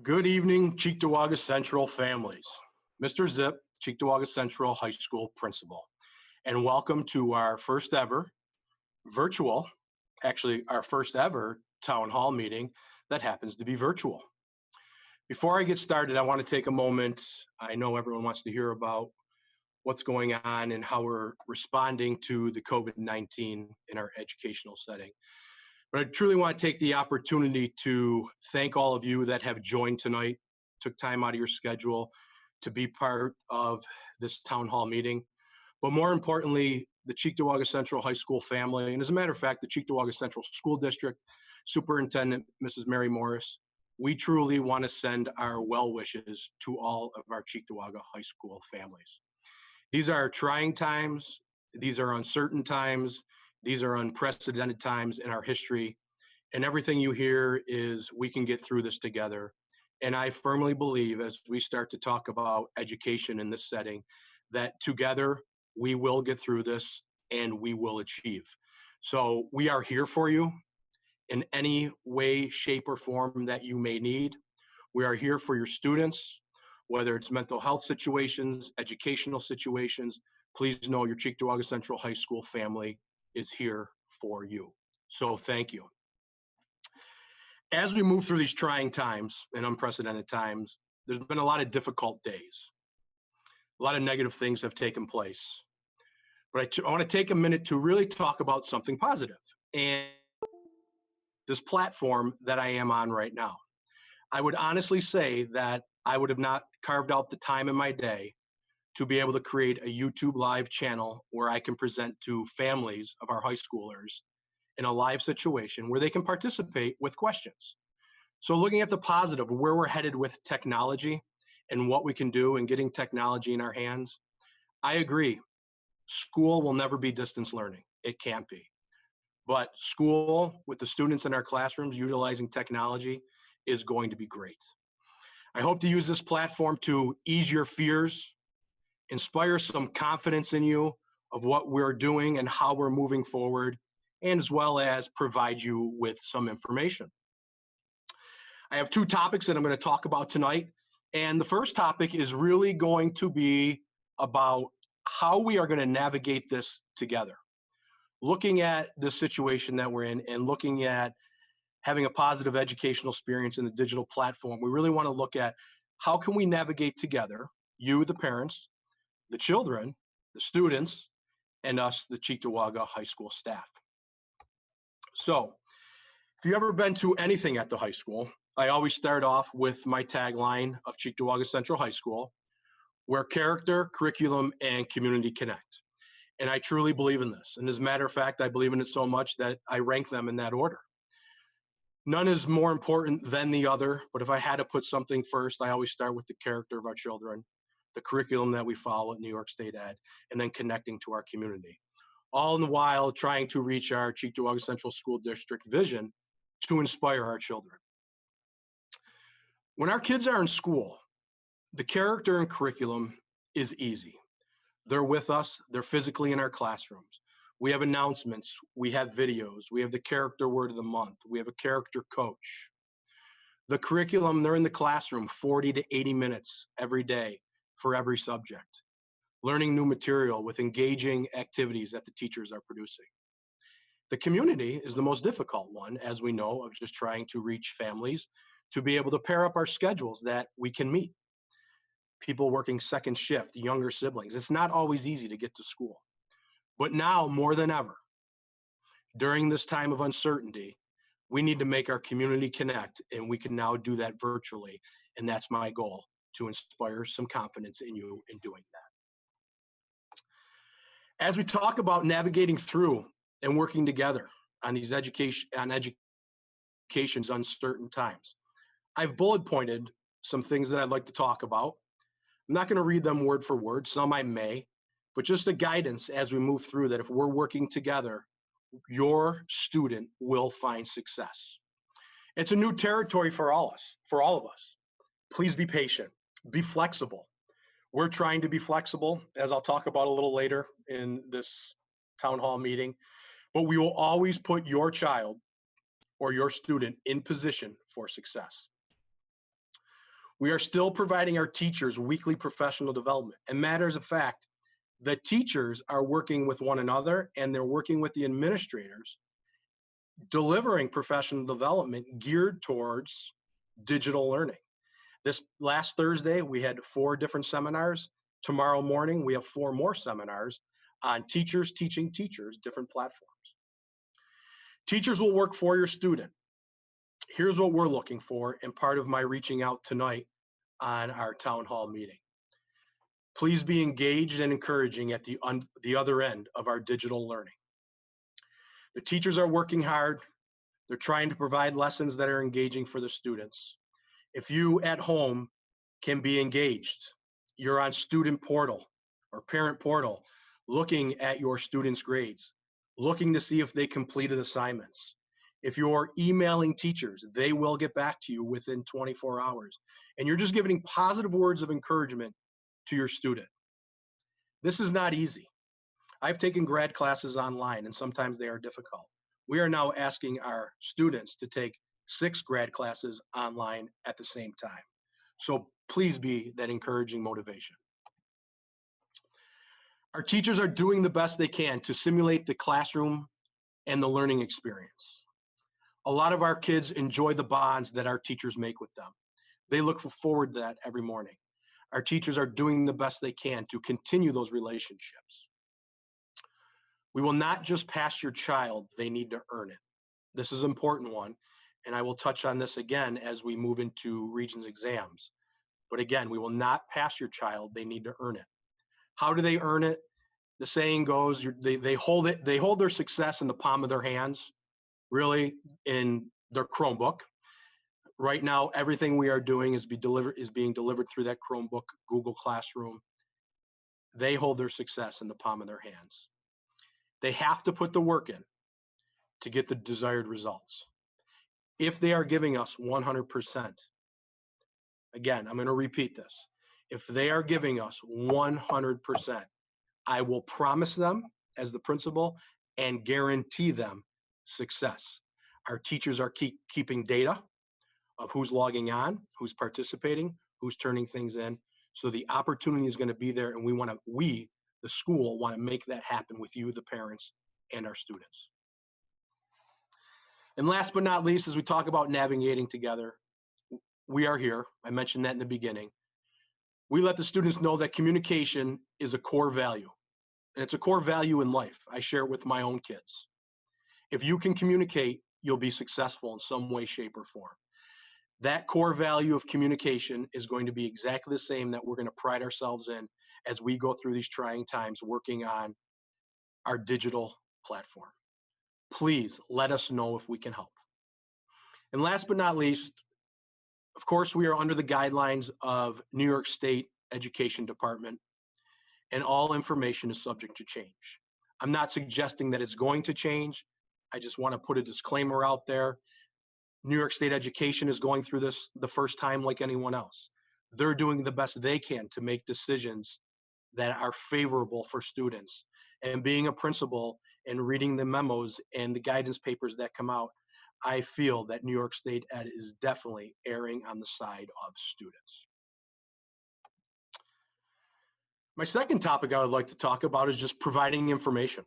Good evening, Cheektowaga Central families. Mr. Zip, Cheektowaga Central High School principal, and welcome to our first ever virtual, actually our first ever town hall meeting that happens to be virtual. Before I get started, I want to take a moment. I know everyone wants to hear about what's going on and how we're responding to the COVID-19 in our educational setting. But I truly want to take the opportunity to thank all of you that have joined tonight, took time out of your schedule to be part of this town hall meeting. But more importantly, the Cheektowaga Central High School family, and as a matter of fact, the Cheektowaga Central School District Superintendent, Mrs. Mary Morris, we truly want to send our well wishes to all of our Cheektowaga High School families. These are trying times, these are uncertain times, these are unprecedented times in our history, and everything you hear is we can get through this together. And I firmly believe as we start to talk about education in this setting, that together we will get through this and we will achieve. So we are here for you in any way, shape, or form that you may need. We are here for your students, whether it's mental health situations, educational situations. Please know your Cheektowaga Central High School family is here for you. So thank you. As we move through these trying times and unprecedented times, there's been a lot of difficult days. A lot of negative things have taken place. But I want to take a minute to really talk about something positive and this platform that I am on right now. I would honestly say that I would have not carved out the time in my day to be able to create a YouTube live channel where I can present to families of our high schoolers in a live situation where they can participate with questions. So looking at the positive, where we're headed with technology and what we can do in getting technology in our hands, I agree. School will never be distance learning. It can't be. But school with the students in our classrooms utilizing technology is going to be great. I hope to use this platform to ease your fears, inspire some confidence in you of what we're doing and how we're moving forward, and as well as provide you with some information. I have two topics that I'm going to talk about tonight. And the first topic is really going to be about how we are going to navigate this together. Looking at the situation that we're in and looking at having a positive educational experience in the digital platform, we really want to look at how can we navigate together, you, the parents, the children, the students, and us, the Cheektowaga High School staff. So if you've ever been to anything at the high school, I always start off with my tagline of Cheektowaga Central High School, where character, curriculum, and community connect. And I truly believe in this. And as a matter of fact, I believe in it so much that I rank them in that order. None is more important than the other, but if I had to put something first, I always start with the character of our children, the curriculum that we follow at New York State Ed, and then connecting to our community. All in the while trying to reach our Cheektowaga Central School District vision to inspire our children. When our kids are in school, the character and curriculum is easy. They're with us, they're physically in our classrooms. We have announcements, we have videos, we have the character word of the month, we have a character coach. The curriculum, they're in the classroom 40 to 80 minutes every day for every subject, learning new material with engaging activities that the teachers are producing. The community is the most difficult one, as we know, of just trying to reach families to be able to pair up our schedules that we can meet. People working second shift, younger siblings. It's not always easy to get to school. But now, more than ever, during this time of uncertainty, we need to make our community connect, and we can now do that virtually. And that's my goal, to inspire some confidence in you in doing that. As we talk about navigating through and working together on these education's uncertain times, I've bullet pointed some things that I'd like to talk about. I'm not going to read them word for word. Some I may, but just a guidance as we move through that if we're working together, your student will find success. It's a new territory for all of us. Please be patient, be flexible. We're trying to be flexible, as I'll talk about a little later in this town hall meeting, but we will always put your child or your student in position for success. We are still providing our teachers weekly professional development. And matters of fact, the teachers are working with one another and they're working with the administrators, delivering professional development geared towards digital learning. This last Thursday, we had 4 different seminars. Tomorrow morning, we have 4 more seminars on teachers teaching teachers, different platforms. Teachers will work for your student. Here's what we're looking for, and part of my reaching out tonight on our town hall meeting. Please be engaged and encouraging at the other end of our digital learning. The teachers are working hard. They're trying to provide lessons that are engaging for the students. If you at home can be engaged, you're on student portal or parent portal, looking at your students' grades, looking to see if they completed assignments. If you're emailing teachers, they will get back to you within 24 hours. And you're just giving positive words of encouragement to your student. This is not easy. I've taken grad classes online, and sometimes they are difficult. We are now asking our students to take 6 grad classes online at the same time. So please be that encouraging motivation. Our teachers are doing the best they can to simulate the classroom and the learning experience. A lot of our kids enjoy the bonds that our teachers make with them. They look forward to that every morning. Our teachers are doing the best they can to continue those relationships. We will not just pass your child, they need to earn it. This is an important one, and I will touch on this again as we move into Regents exams. But again, we will not pass your child, they need to earn it. How do they earn it? The saying goes, they hold their success in the palm of their hands, really in their Chromebook. Right now, everything we are doing is being delivered through that Chromebook, Google Classroom. They hold their success in the palm of their hands. They have to put the work in to get the desired results. If they are giving us 100%, again, I'm going to repeat this. If they are giving us 100%, I will promise them as the principal and guarantee them success. Our teachers are keeping data of who's logging on, who's participating, who's turning things in. So the opportunity is going to be there, and we, the school, want to make that happen with you, the parents, and our students. And last but not least, as we talk about navigating together, we are here. I mentioned that in the beginning. We let the students know that communication is a core value, and it's a core value in life. I share it with my own kids. If you can communicate, you'll be successful in some way, shape, or form. That core value of communication is going to be exactly the same that we're going to pride ourselves in as we go through these trying times working on our digital platform. Please let us know if we can help. And last but not least, of course, we are under the guidelines of New York State Education Department, and all information is subject to change. I'm not suggesting that it's going to change. I just want to put a disclaimer out there. New York State Education is going through this the first time like anyone else. They're doing the best they can to make decisions that are favorable for students. And being a principal and reading the memos and the guidance papers that come out, I feel that New York State Ed is definitely erring on the side of students. My second topic I would like to talk about is just providing information.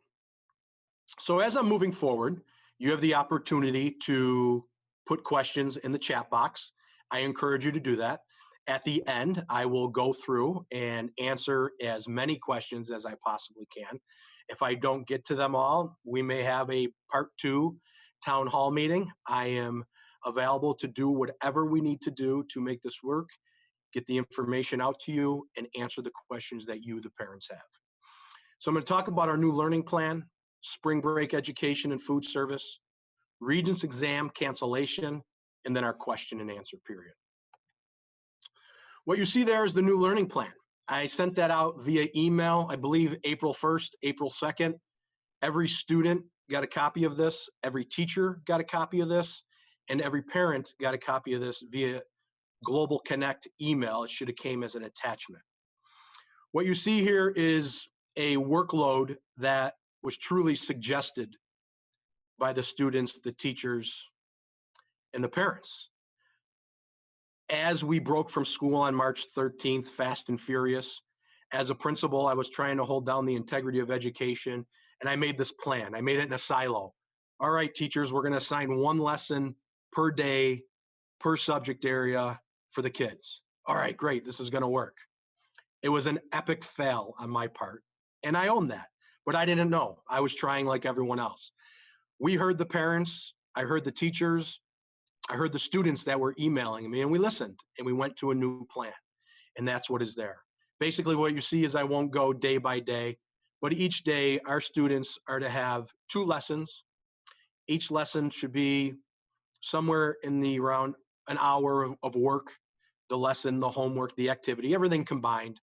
So as I'm moving forward, you have the opportunity to put questions in the chat box. I encourage you to do that. At the end, I will go through and answer as many questions as I possibly can. If I don't get to them all, we may have a part 2 town hall meeting. I am available to do whatever we need to do to make this work, get the information out to you, and answer the questions that you, the parents, have. So I'm going to talk about our new learning plan, spring break education and food service, Regents exam cancellation, and then our question and answer period. What you see there is the new learning plan. I sent that out via email, I believe April 1st, April 2nd. Every student got a copy of this, every teacher got a copy of this, and every parent got a copy of this via Global Connect email. It should have came as an attachment. What you see here is a workload that was truly suggested by the students, the teachers, and the parents. As we broke from school on March 13th, fast and furious, as a principal, I was trying to hold down the integrity of education, and I made this plan. I made it in a silo. All right, teachers, we're going to assign one lesson per day, per subject area for the kids. All right, great. This is going to work. It was an epic fail on my part, and I own that, but I didn't know. I was trying like everyone else. We heard the parents, I heard the teachers, I heard the students that were emailing me, and we listened, and we went to a new plan, and that's what is there. Basically, what you see is I won't go day by day, but each day our students are to have 2 lessons. Each lesson should be somewhere in the around an hour of work, the lesson, the homework, the activity, everything combined,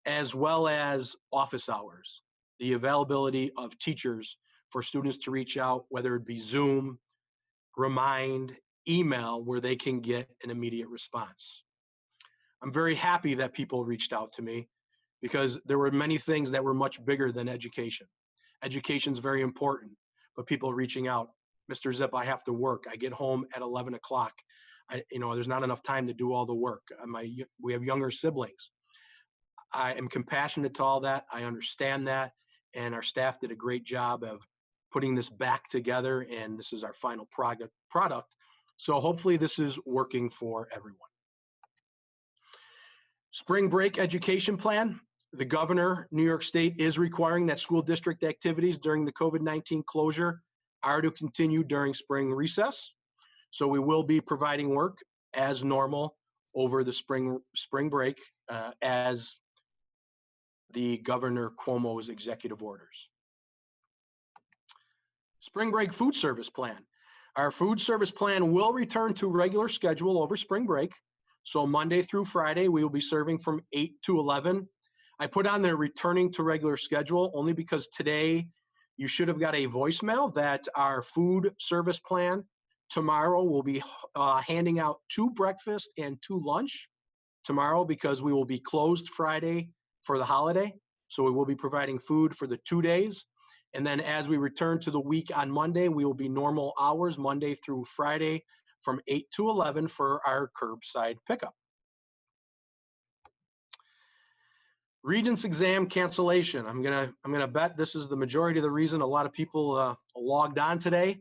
as well as office hours, the availability of teachers for students to reach out, whether it be Zoom, Remind, email, where they can get an immediate response. I'm very happy that people reached out to me because there were many things that were much bigger than education. Education is very important, but people reaching out, Mr. Zip, I have to work. I get home at 11 o'clock. There's not enough time to do all the work. We have younger siblings. I am compassionate to all that. I understand that. And our staff did a great job of putting this back together. And this is our final product. So hopefully this is working for everyone. Spring break education plan. The governor, New York State, is requiring that school district activities during the COVID-19 closure are to continue during spring recess. So we will be providing work as normal over the spring break as the Governor Cuomo's executive orders. Spring break food service plan. Our food service plan will return to regular schedule over spring break. So Monday through Friday, we will be serving from 8 to 11. I put on there returning to regular schedule only because today you should have got a voicemail that our food service plan tomorrow will be handing out 2 breakfast and 2 lunch tomorrow because we will be closed Friday for the holiday. So we will be providing food for the 2 days. And then as we return to the week on Monday, we will be normal hours Monday through Friday from 8 to 11 for our curbside pickup. Regents exam cancellation. I'm gonna bet this is the majority of the reason a lot of people logged on today.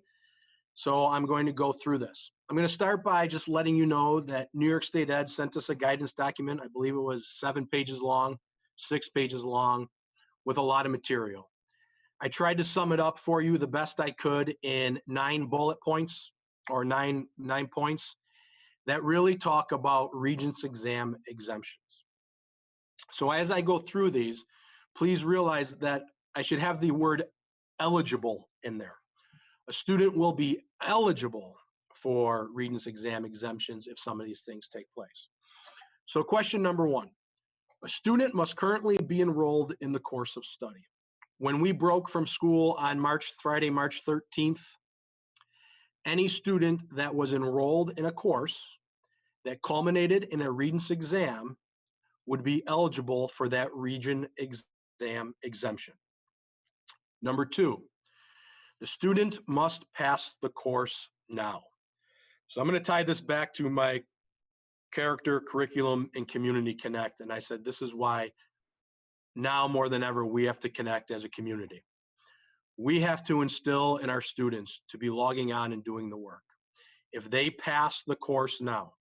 So I'm going to go through this. I'm going to start by just letting you know that New York State Ed sent us a guidance document. I believe it was 7 pages long, 6 pages long, with a lot of material. I tried to sum it up for you the best I could in 9 bullet points or nine points that really talk about Regents exam exemptions. So as I go through these, please realize that I should have the word eligible in there. A student will be eligible for Regents exam exemptions if some of these things take place. So question number 1, a student must currently be enrolled in the course of study. When we broke from school on Friday, March 13th, any student that was enrolled in a course that culminated in a Regents exam would be eligible for that Regents exam exemption. Number 2, the student must pass the course now. So I'm going to tie this back to my character, curriculum, and community connect. And I said, this is why now more than ever, we have to connect as a community. We have to instill in our students to be logging on and doing the work. If they pass the course now,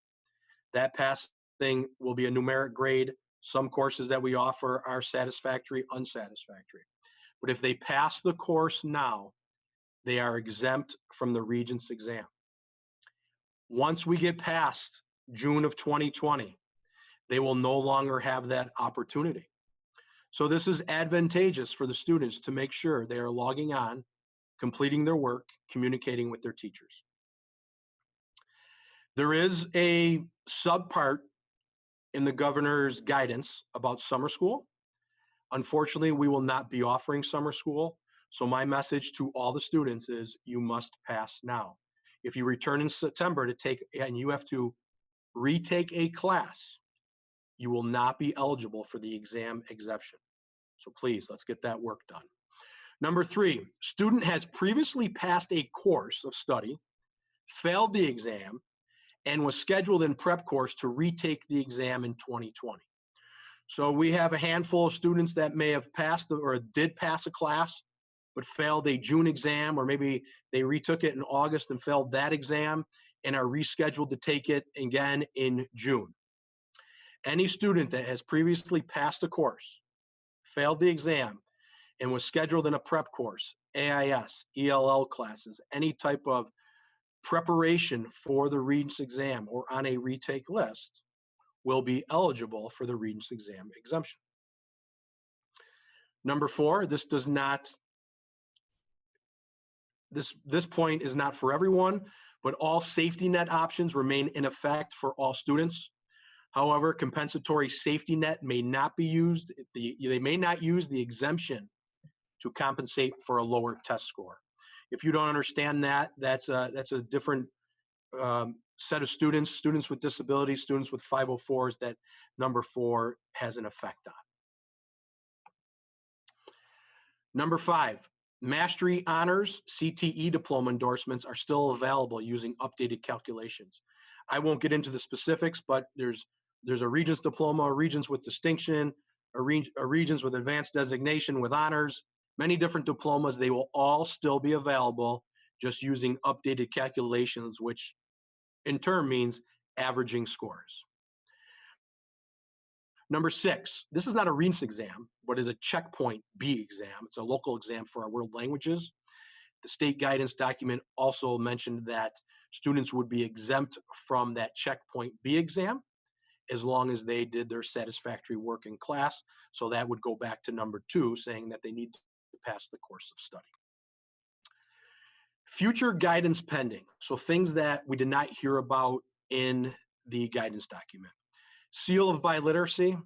that passing will be a numeric grade. Some courses that we offer are satisfactory, unsatisfactory. But if they pass the course now, they are exempt from the Regents exam. Once we get past June of 2020, they will no longer have that opportunity. So this is advantageous for the students to make sure they are logging on, completing their work, communicating with their teachers. There is a subpart in the governor's guidance about summer school. Unfortunately, we will not be offering summer school. So my message to all the students is you must pass now. If you return in September and you have to retake a class, you will not be eligible for the exam exemption. So please, let's get that work done. Number 3, student has previously passed a course of study, failed the exam, and was scheduled in prep course to retake the exam in 2020. So we have a handful of students that may have passed or did pass a class, but failed a June exam, or maybe they retook it in August and failed that exam and are rescheduled to take it again in June. Any student that has previously passed a course, failed the exam, and was scheduled in a prep course, AIS, ELL classes, any type of preparation for the Regents exam or on a retake list, will be eligible for the Regents exam exemption. Number 4, this point is not for everyone, but all safety net options remain in effect for all students. However, compensatory safety net may not be used. They may not use the exemption to compensate for a lower test score. If you don't understand that, that's a different set of students with disabilities, students with 504s that number 4 has an effect on. Number 5, Mastery Honors CTE diploma endorsements are still available using updated calculations. I won't get into the specifics, but there's a Regents diploma, a Regents with distinction, a Regents with advanced designation with honors, many different diplomas. They will all still be available, just using updated calculations, which in turn means averaging scores. Number 6, this is not a Regents exam, but is a checkpoint B exam. It's a local exam for our world languages. The state guidance document also mentioned that students would be exempt from that checkpoint B exam as long as they did their satisfactory work in class. So that would go back to number 2, saying that they need to pass the course of study. Future guidance pending. So things that we did not hear about in the guidance document. Seal of biliteracy.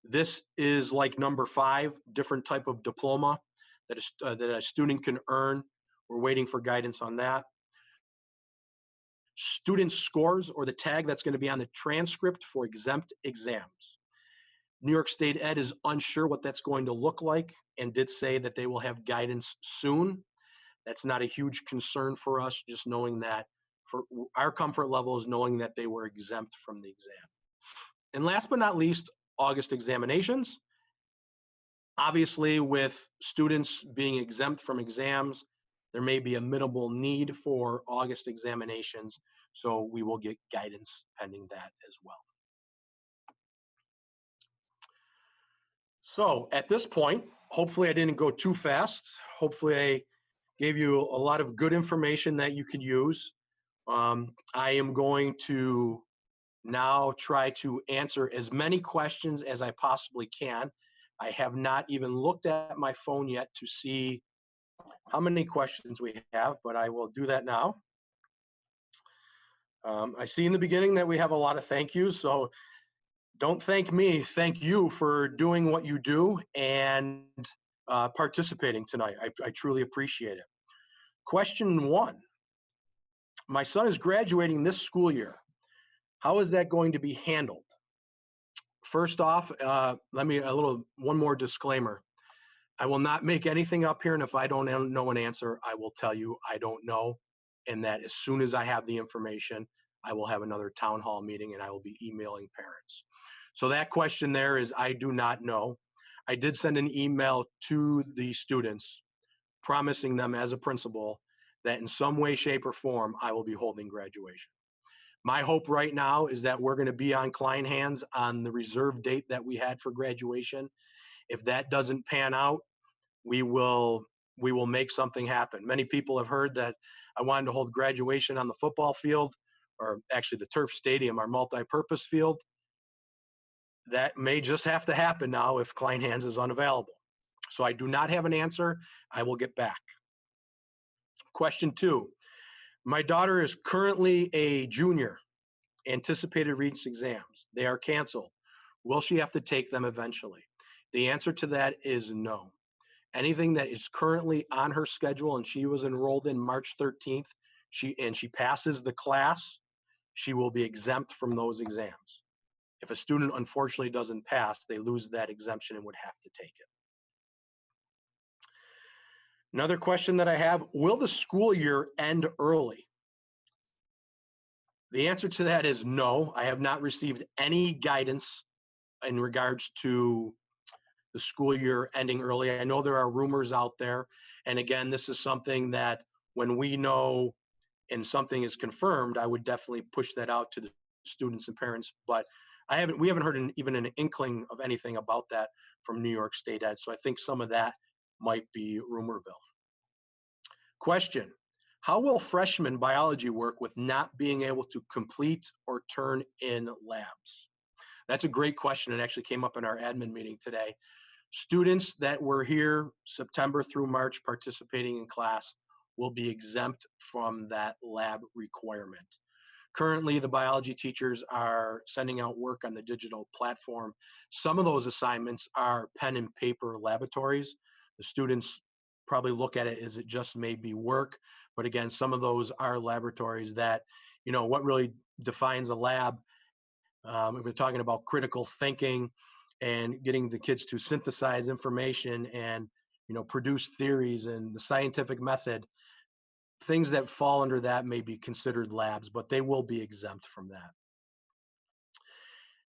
This is like number 5, different type of diploma that a student can earn. We're waiting for guidance on that. Student scores, or the tag that's going to be on the transcript for exempt exams. New York State Ed is unsure what that's going to look like and did say that they will have guidance soon. That's not a huge concern for us, just knowing that for our comfort level is knowing that they were exempt from the exam. And last but not least, August examinations. Obviously, with students being exempt from exams, there may be a minimal need for August examinations, so we will get guidance pending that as well. So at this point, hopefully I didn't go too fast. Hopefully I gave you a lot of good information that you can use. I am going to now try to answer as many questions as I possibly can. I have not even looked at my phone yet to see how many questions we have, but I will do that now. I see in the beginning that we have a lot of thank yous, so don't thank me, thank you for doing what you do and participating tonight. I truly appreciate it. Question 1, my son is graduating this school year. How is that going to be handled? First off, one more disclaimer. I will not make anything up here, and if I don't know an answer, I will tell you I don't know, and that as soon as I have the information, I will have another town hall meeting and I will be emailing parents. So that question there is, I do not know. I did send an email to the students promising them as a principal that in some way, shape, or form, I will be holding graduation. My hope right now is that we're going to be on Kleinhans on the reserve date that we had for graduation. If that doesn't pan out, we will make something happen. Many people have heard that I wanted to hold graduation on the football field, or actually the turf stadium, our multi-purpose field. That may just have to happen now if Kleinhans is unavailable. So I do not have an answer. I will get back. Question 2. My daughter is currently a junior. Anticipated Regents exams. They are canceled. Will she have to take them eventually? The answer to that is no. Anything that is currently on her schedule and she was enrolled in March 13th, she passes the class, she will be exempt from those exams. If a student unfortunately doesn't pass, they lose that exemption and would have to take it. Another question that I have, will the school year end early? The answer to that is no. I have not received any guidance in regards to the school year ending early. I know there are rumors out there. And again, this is something that when we know and something is confirmed, I would definitely push that out to the students and parents. But we haven't heard even an inkling of anything about that from New York State Ed. So I think some of that might be rumorville. Question: how will freshman biology work with not being able to complete or turn in labs? That's a great question. It actually came up in our admin meeting today. Students that were here September through March participating in class will be exempt from that lab requirement. Currently, the biology teachers are sending out work on the digital platform. Some of those assignments are pen and paper laboratories. The students probably look at it as it just may be work, but again, some of those are laboratories that, what really defines a lab, if we're talking about critical thinking and getting the kids to synthesize information and produce theories and the scientific method, things that fall under that may be considered labs, but they will be exempt from that.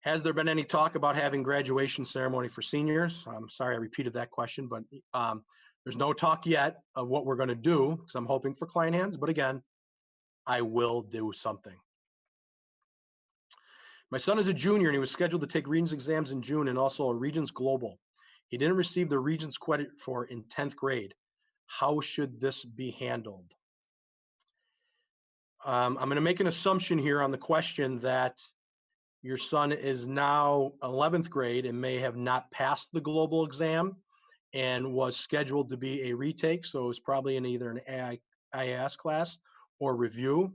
Has there been any talk about having graduation ceremony for seniors? I'm sorry I repeated that question, but there's no talk yet of what we're going to do because I'm hoping for client hands, but again, I will do something. My son is a junior and he was scheduled to take Regents exams in June and also a Regents Global. He didn't receive the Regents credit for in 10th grade. How should this be handled? I'm going to make an assumption here on the question that your son is now 11th grade and may have not passed the global exam and was scheduled to be a retake. So it's probably in either an IAS class or review.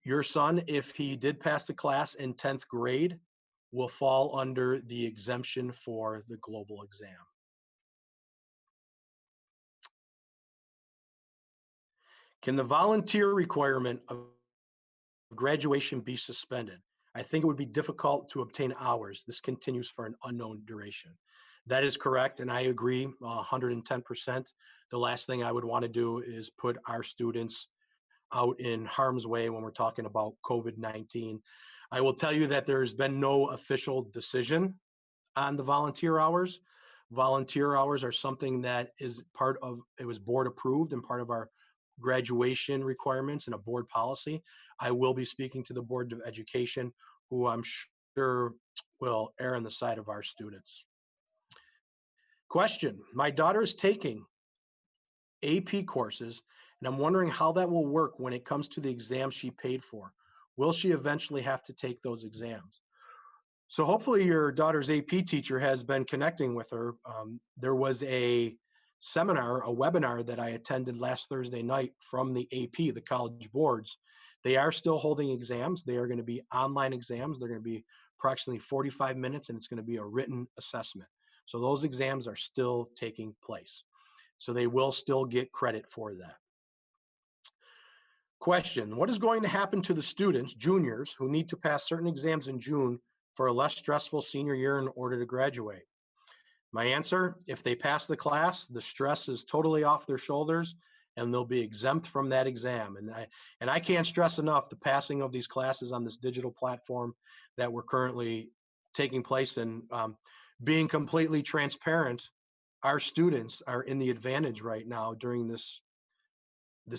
Your son, if he did pass the class in 10th grade, will fall under the exemption for the global exam. Can the volunteer requirement of graduation be suspended? I think it would be difficult to obtain hours. This continues for an unknown duration. That is correct, and I agree 110%. The last thing I would want to do is put our students out in harm's way when we're talking about COVID-19. I will tell you that there's been no official decision on the volunteer hours. Volunteer hours are something that is it was board approved and part of our graduation requirements and a board policy. I will be speaking to the Board of Education, who I'm sure will err on the side of our students. Question: my daughter is taking AP courses, and I'm wondering how that will work when it comes to the exams she paid for. Will she eventually have to take those exams? So hopefully your daughter's AP teacher has been connecting with her. There was a seminar, a webinar that I attended last Thursday night from the AP, the college boards. They are still holding exams. They are going to be online exams. They're going to be approximately 45 minutes, and it's going to be a written assessment. So those exams are still taking place. So they will still get credit for that. Question: what is going to happen to the students, juniors, who need to pass certain exams in June for a less stressful senior year in order to graduate? My answer: if they pass the class, the stress is totally off their shoulders and they'll be exempt from that exam. And I can't stress enough the passing of these classes on this digital platform that we're currently taking place in. Being completely transparent, our students are in the advantage right now during this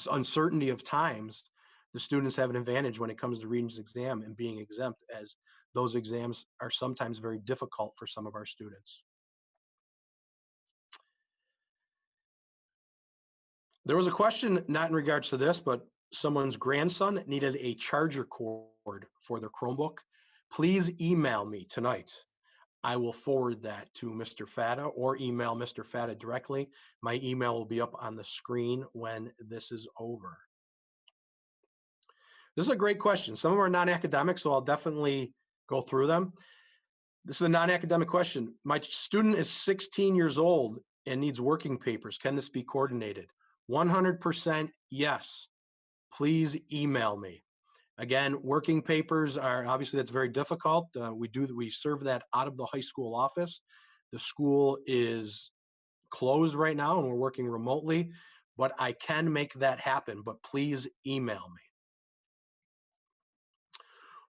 uncertainty of times. The students have an advantage when it comes to Regents exam and being exempt, as those exams are sometimes very difficult for some of our students. There was a question, not in regards to this, but someone's grandson needed a charger cord for their Chromebook. Please email me tonight. I will forward that to Mr. Fata or email Mr. Fata directly. My email will be up on the screen when this is over. This is a great question. Some of them are non-academic, so I'll definitely go through them. This is a non-academic question. My student is 16 years old and needs working papers. Can this be coordinated? 100% yes. Please email me. Again, working papers are obviously, that's very difficult. We serve that out of the high school office. The school is closed right now and we're working remotely, but I can make that happen. But please email me.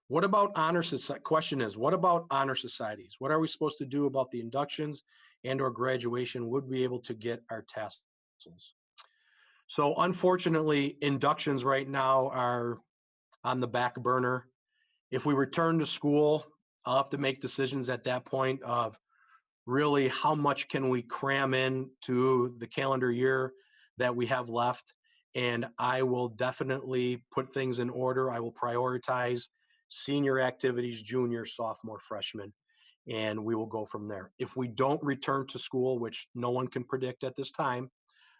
What about honor society? Question is, what about honor societies? What are we supposed to do about the inductions and or graduation? Would we be able to get our tassels? So unfortunately, inductions right now are on the back burner. If we return to school, I'll have to make decisions at that point of really how much can we cram in to the calendar year that we have left. And I will definitely put things in order. I will prioritize senior activities, junior, sophomore, freshman, and we will go from there. If we don't return to school, which no one can predict at this time,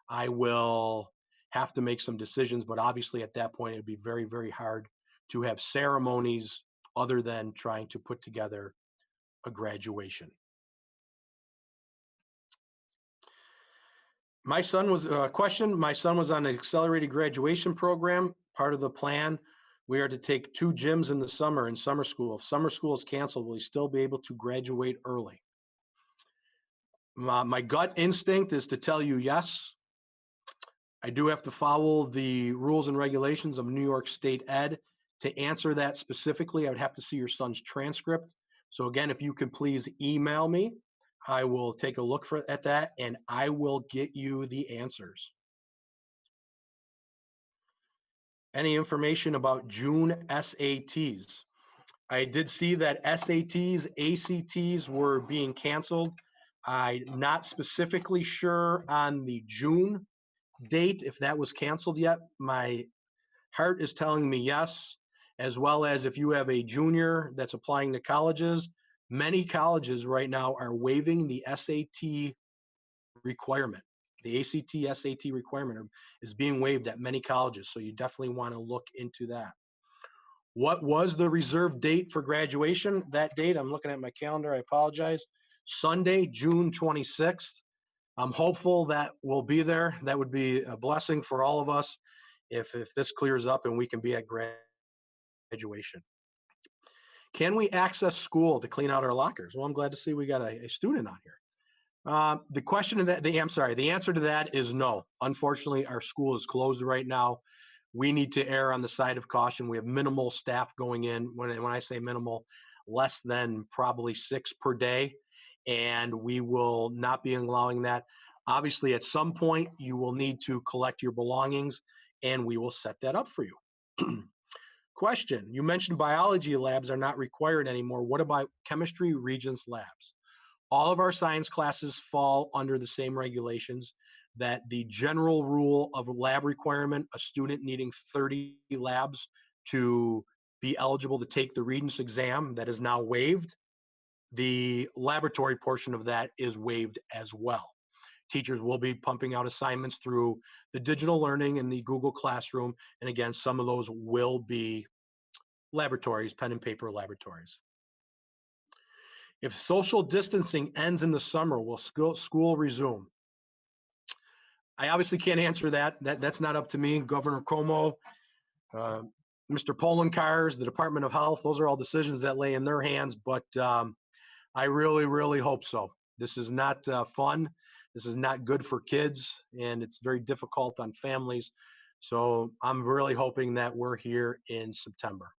I will have to make some decisions. But obviously, at that point, it'd be very, very hard to have ceremonies other than trying to put together a graduation. My son was my son was on an accelerated graduation program. Part of the plan, we are to take 2 gyms in the summer in summer school. If summer school is canceled, will he still be able to graduate early? My gut instinct is to tell you yes. I do have to follow the rules and regulations of New York State Ed. To answer that specifically, I would have to see your son's transcript. So again, if you could please email me, I will take a look at that and I will get you the answers. Any information about June SATs? I did see that SATs, ACTs were being canceled. I'm not specifically sure on the June date if that was canceled yet. My heart is telling me yes, as well as if you have a junior that's applying to colleges, many colleges right now are waiving the SAT requirement. The ACT SAT requirement is being waived at many colleges, so you definitely want to look into that. What was the reserve date for graduation? That date, I'm looking at my calendar, I apologize. Sunday, June 26th. I'm hopeful that we'll be there. That would be a blessing for all of us if this clears up and we can be at graduation. Can we access school to clean out our lockers? Well, I'm glad to see we got a student on here. The question to that, the answer to that is no. Unfortunately, our school is closed right now. We need to err on the side of caution. We have minimal staff going in. When I say minimal, less than probably 6 per day, and we will not be allowing that. Obviously, at some point, you will need to collect your belongings, and we will set that up for you. Question, you mentioned biology labs are not required anymore. What about chemistry regents labs? All of our science classes fall under the same regulations, that the general rule of lab requirement, a student needing 30 labs to be eligible to take the Regents exam, that is now waived. The laboratory portion of that is waived as well. Teachers will be pumping out assignments through the digital learning and the Google Classroom. And again, some of those will be laboratories, pen and paper laboratories. If social distancing ends in the summer, will school resume? I obviously can't answer that. That's not up to me. Governor Cuomo, Mr. Poloncarz, the Department of Health, those are all decisions that lay in their hands, but I really, really hope so. This is not fun. This is not good for kids, and it's very difficult on families. So I'm really hoping that we're here in September.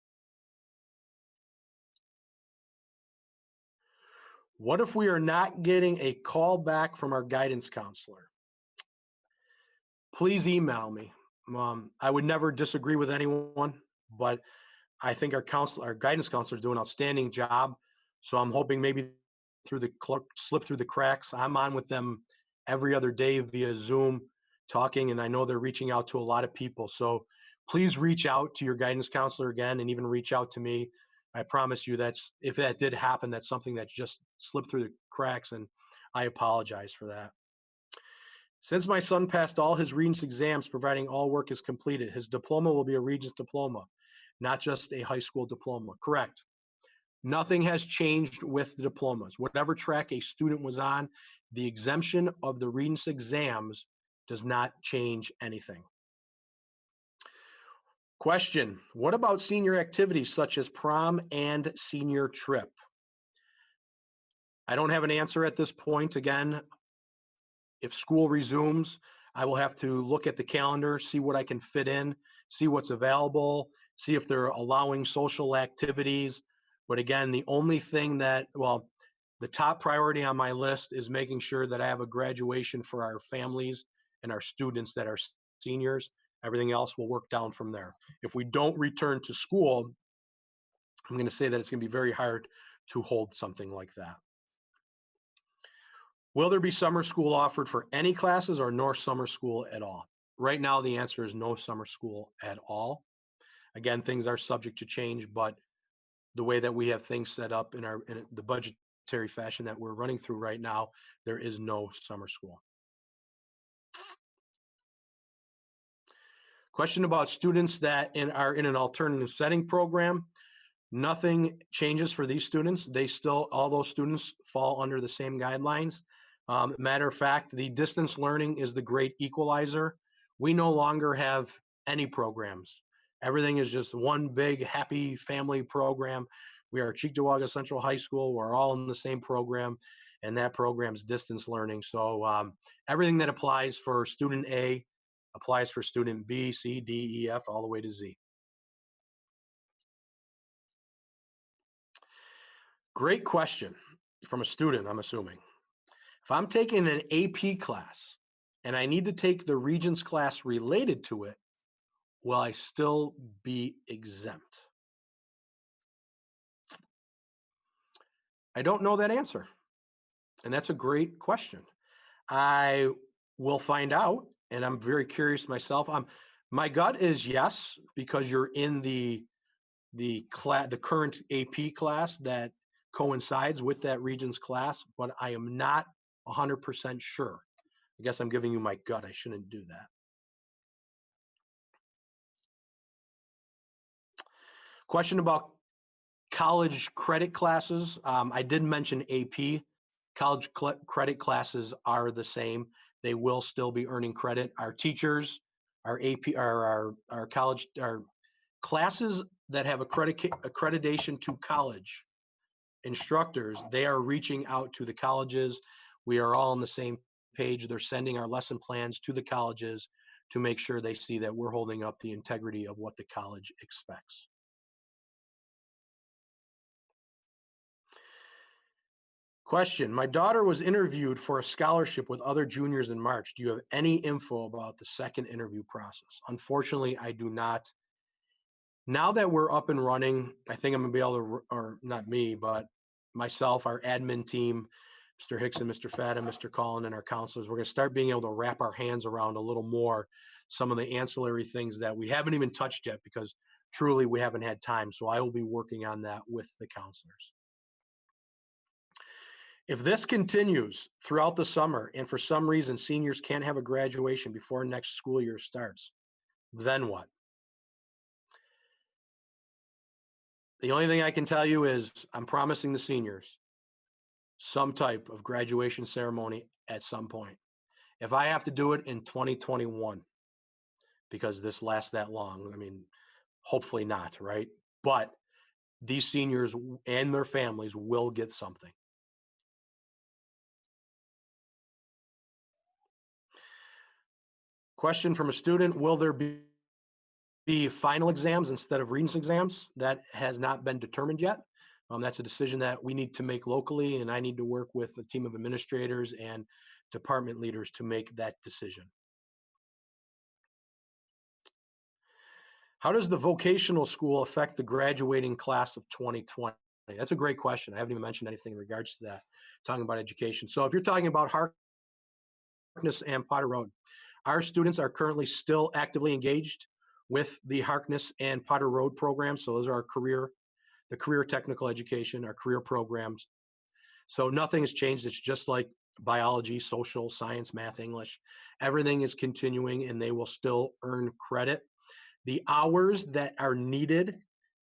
What if we are not getting a call back from our guidance counselor? Please email me. I would never disagree with anyone, but I think our guidance counselor is doing an outstanding job. So I'm hoping maybe slip through the cracks. I'm on with them every other day via Zoom talking, and I know they're reaching out to a lot of people. So please reach out to your guidance counselor again, and even reach out to me. I promise you if that did happen, that's something that just slipped through the cracks, and I apologize for that. Since my son passed all his Regents exams, providing all work is completed, his diploma will be a Regents diploma, not just a high school diploma. Correct. Nothing has changed with the diplomas. Whatever track a student was on, the exemption of the Regents exams does not change anything. Question, what about senior activities such as prom and senior trip? I don't have an answer at this point. Again, if school resumes, I will have to look at the calendar, see what I can fit in, see what's available, see if they're allowing social activities. But again, the only thing that, well, the top priority on my list is making sure that I have a graduation for our families and our students that are seniors. Everything else will work down from there. If we don't return to school, I'm going to say that it's going to be very hard to hold something like that. Will there be summer school offered for any classes or no summer school at all? Right now, the answer is no summer school at all. Again, things are subject to change, but the way that we have things set up in the budgetary fashion that we're running through right now, there is no summer school. Question about students that are in an alternative setting program. Nothing changes for these students. All those students fall under the same guidelines. Matter of fact, the distance learning is the great equalizer. We no longer have any programs. Everything is just one big happy family program. We are Cheektowaga Central High School. We're all in the same program, and that program is distance learning. So everything that applies for student A applies for student B, C, D, E, F, all the way to Z. Great question from a student, I'm assuming. If I'm taking an AP class and I need to take the Regents class related to it, will I still be exempt? I don't know that answer. And that's a great question. I will find out, and I'm very curious myself. My gut is yes, because you're in the current AP class that coincides with that Regents class, but I am not 100% sure. I guess I'm giving you my gut. I shouldn't do that. Question about college credit classes. I did mention AP. College credit classes are the same. They will still be earning credit. Our teachers, our AP, our college, our classes that have accreditation to college instructors, they are reaching out to the colleges. We are all on the same page. They're sending our lesson plans to the colleges to make sure they see that we're holding up the integrity of what the college expects. Question, my daughter was interviewed for a scholarship with other juniors in March. Do you have any info about the second interview process? Unfortunately, I do not. Now that we're up and running, I think I'm gonna be able to, or not me, but myself, our admin team, Mr. Hickson, Mr. Fadden, Mr. Collin, and our counselors, we're gonna start being able to wrap our hands around a little more some of the ancillary things that we haven't even touched yet because truly we haven't had time. So I will be working on that with the counselors. If this continues throughout the summer and for some reason seniors can't have a graduation before next school year starts, then what? The only thing I can tell you is I'm promising the seniors some type of graduation ceremony at some point. If I have to do it in 2021, because this lasts that long, I mean, hopefully not, right? But these seniors and their families will get something. Question from a student, will there be final exams instead of Regents exams? That has not been determined yet. That's a decision that we need to make locally, and I need to work with a team of administrators and department leaders to make that decision. How does the vocational school affect the graduating class of 2020? That's a great question. I haven't even mentioned anything in regards to that, talking about education. So if you're talking about Harkness and Potter Road, our students are currently still actively engaged with the Harkness and Potter Road programs. So those are the career technical education, our career programs. So nothing has changed. It's just like biology, social, science, math, English. Everything is continuing and they will still earn credit. The hours that are needed,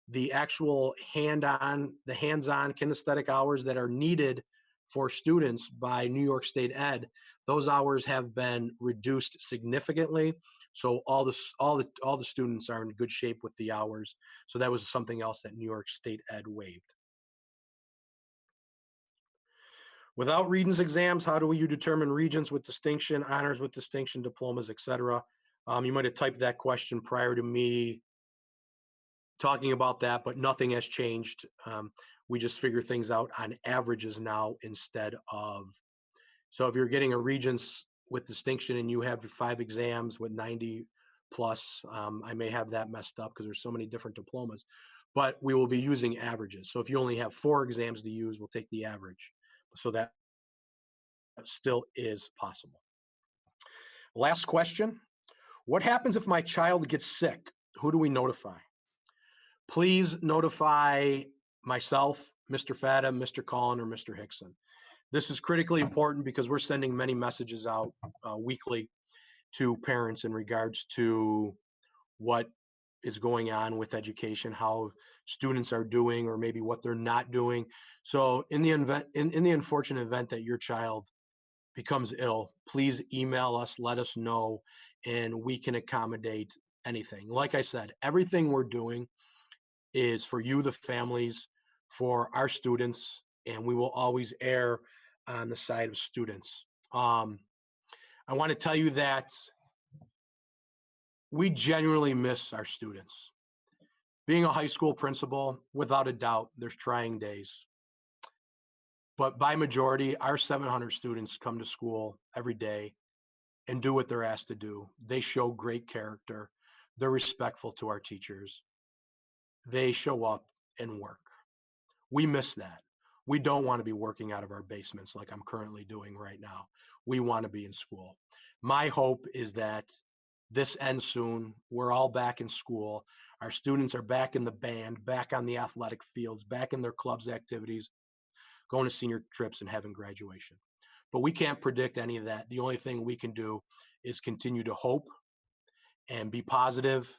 the actual hands-on kinesthetic hours that are needed for students by New York State Ed, those hours have been reduced significantly. So all the students are in good shape with the hours. So that was something else that New York State Ed waived. Without Regents exams, how do you determine Regents with distinction, honors with distinction, diplomas, etc.? You might have typed that question prior to me talking about that, but nothing has changed. We just figure things out on averages now instead of. So if you're getting a Regents with distinction and you have 5 exams with 90 plus, I may have that messed up because there's so many different diplomas, but we will be using averages. So if you only have 4 exams to use, we'll take the average. So that still is possible. Last question. What happens if my child gets sick? Who do we notify? Please notify myself, Mr. Fadda, Mr. Collin, or Mr. Hickson. This is critically important because we're sending many messages out weekly to parents in regards to what is going on with education, how students are doing, or maybe what they're not doing. So in the unfortunate event that your child becomes ill, please email us, let us know, and we can accommodate anything. Like I said, everything we're doing is for you, the families, for our students, and we will always err on the side of students. I want to tell you that we genuinely miss our students. Being a high school principal, without a doubt, there's trying days. But by majority, our 700 students come to school every day and do what they're asked to do. They show great character. They're respectful to our teachers. They show up and work. We miss that. We don't want to be working out of our basements like I'm currently doing right now. We want to be in school. My hope is that this ends soon. We're all back in school. Our students are back in the band, back on the athletic fields, back in their clubs activities, going to senior trips and having graduation. But we can't predict any of that. The only thing we can do is continue to hope and be positive,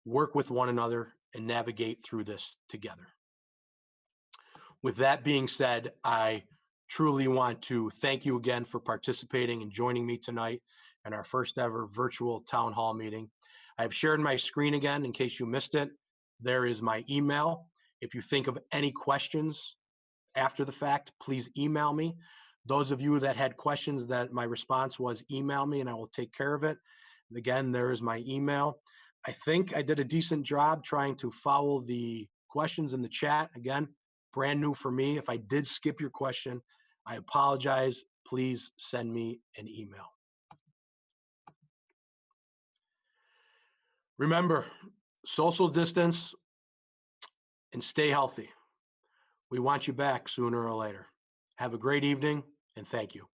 work with one another, and navigate through this together. With that being said, I truly want to thank you again for participating and joining me tonight in our first ever virtual town hall meeting. I've shared my screen again in case you missed it. There is my email. If you think of any questions after the fact, please email me. Those of you that had questions that my response was email me and I will take care of it. Again, there is my email. I think I did a decent job trying to follow the questions in the chat. Again, brand new for me. If I did skip your question, I apologize. Please send me an email. Remember, social distance and stay healthy. We want you back sooner or later. Have a great evening and thank you.